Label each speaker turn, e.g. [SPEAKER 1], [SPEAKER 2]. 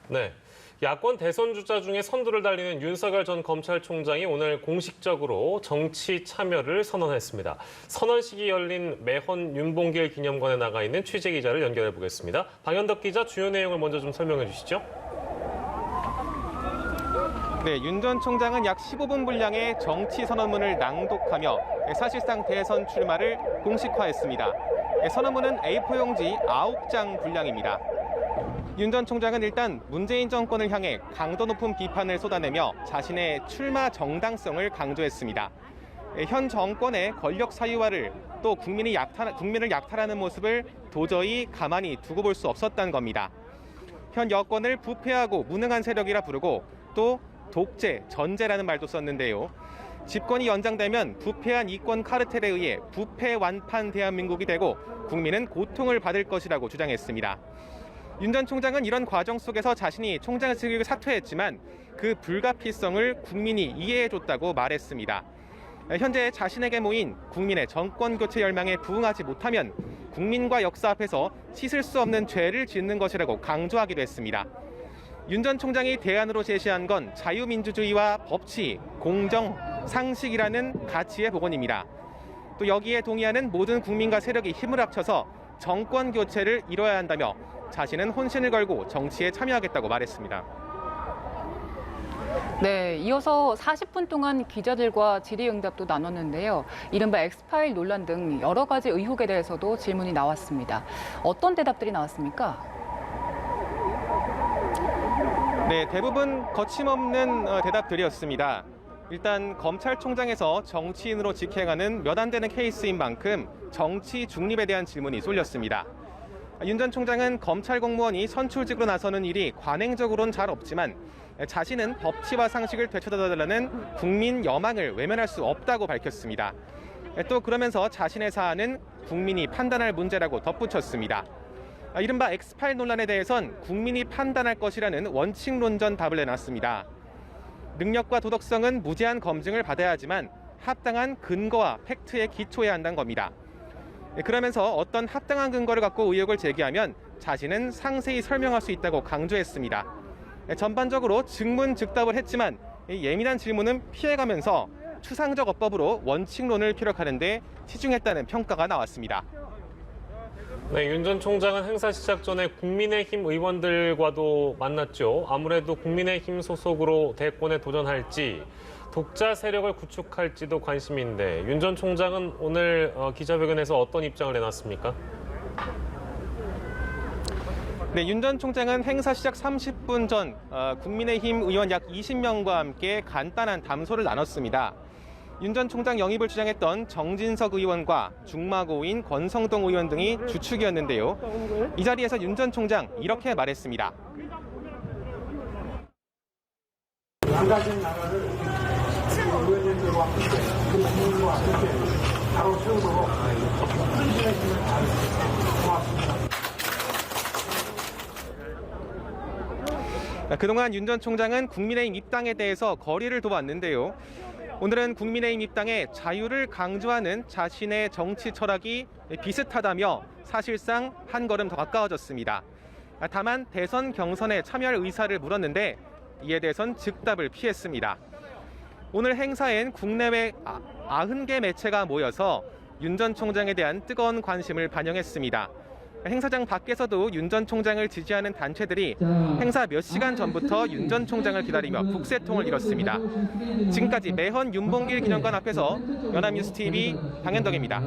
[SPEAKER 1] 네. 야권 대선 주자 중에 선두를 달리는 윤석열 전 검찰총장이 오늘 공식적으로 정치 참여를 선언했습니다. 선언식이 열린 매헌 윤봉길 기념관에 나가 있는 취재 기자를 연결해 보겠습니다. 방현덕 기자, 주요 내용을 먼저 좀 설명해 주시죠.
[SPEAKER 2] 네, 윤 전 총장은 약 15분 분량의 정치 선언문을 낭독하며 사실상 대선 출마를 공식화했습니다. 선언문은 A4 용지 9장 분량입니다. 윤 전 총장은 일단 문재인 정권을 향해 강도 높은 비판을 쏟아내며 자신의 출마 정당성을 강조했습니다. 현 정권의 권력 사유화를 또 국민을 약탈하는 모습을 도저히 가만히 두고 볼 수 없었다는 겁니다. 현 여권을 부패하고 무능한 세력이라 부르고 또 독재, 전제라는 말도 썼는데요. 집권이 연장되면 부패한 이권 카르텔에 의해 부패 완판 대한민국이 되고 국민은 고통을 받을 것이라고 주장했습니다. 윤 전 총장은 이런 과정 속에서 자신이 총장직을 사퇴했지만 그 불가피성을 국민이 이해해줬다고 말했습니다. 현재 자신에게 모인 국민의 정권 교체 열망에 부응하지 못하면 국민과 역사 앞에서 씻을 수 없는 죄를 짓는 것이라고 강조하기도 했습니다. 윤 전 총장이 대안으로 제시한 건 자유민주주의와 법치, 공정, 상식이라는 가치의 복원입니다. 또 여기에 동의하는 모든 국민과 세력이 힘을 합쳐서 정권 교체를 이뤄야 한다며 자신은 혼신을 걸고 정치에 참여하겠다고 말했습니다.
[SPEAKER 3] 네, 이어서 40분 동안 기자들과 질의응답도 나눴는데요. 이른바 엑스파일 논란 등 여러 가지 의혹에 대해서도 질문이 나왔습니다. 어떤 대답들이 나왔습니까?
[SPEAKER 2] 네, 대부분 거침없는 대답들이었습니다. 일단 검찰총장에서 정치인으로 직행하는 몇 안 되는 케이스인 만큼 정치 중립에 대한 질문이 쏠렸습니다. 윤 전 총장은 검찰 공무원이 선출직으로 나서는 일이 관행적으로는 잘 없지만 자신은 법치와 상식을 되찾아달라는 국민 여망을 외면할 수 없다고 밝혔습니다. 또 그러면서 자신의 사안은 국민이 판단할 문제라고 덧붙였습니다. 이른바 엑스파일 논란에 대해선 국민이 판단할 것이라는 원칙론전 답을 내놨습니다. 능력과 도덕성은 무제한 검증을 받아야 하지만 합당한 근거와 팩트에 기초해야 한다는 겁니다. 그러면서 어떤 합당한 근거를 갖고 의혹을 제기하면 자신은 상세히 설명할 수 있다고 강조했습니다. 전반적으로 즉문즉답을 했지만 예민한 질문은 피해가면서 추상적 어법으로 원칙론을 피력하는 데 치중했다는 평가가 나왔습니다.
[SPEAKER 1] 네, 윤 전 총장은 행사 시작 전에 국민의힘 의원들과도 만났죠. 아무래도 국민의힘 소속으로 대권에 도전할지 독자 세력을 구축할지도 관심인데 윤 전 총장은 오늘 기자회견에서 어떤 입장을 내놨습니까?
[SPEAKER 2] 네, 윤 전 총장은 행사 시작 30분 전 국민의힘 의원 약 20명과 함께 간단한 담소를 나눴습니다. 윤 전 총장 영입을 주장했던 정진석 의원과 중마고인 권성동 의원 등이 주축이었는데요. 이 자리에서 윤 전 총장 이렇게 말했습니다.
[SPEAKER 4] 망가진 나라를 의원님들과 함께 국민과 함께 바로 세우도록 헌신의 힘을 다하겠습니다. 고맙습니다.
[SPEAKER 2] 그동안 윤 전 총장은 국민의힘 입당에 대해서 거리를 둬왔는데요. 오늘은 국민의힘 입당에 자유를 강조하는 자신의 정치 철학이 비슷하다며 사실상 한 걸음 더 가까워졌습니다. 다만 대선 경선에 참여할 의사를 물었는데 이에 대해선 즉답을 피했습니다. 오늘 행사엔 국내외 90개 매체가 모여서 윤 전 총장에 대한 뜨거운 관심을 반영했습니다. 행사장 밖에서도 윤 전 총장을 지지하는 단체들이 행사 몇 시간 전부터 윤 전 총장을 기다리며 북새통을 이뤘습니다. 지금까지 매헌 윤봉길 기념관 앞에서 연합뉴스TV 방현덕입니다.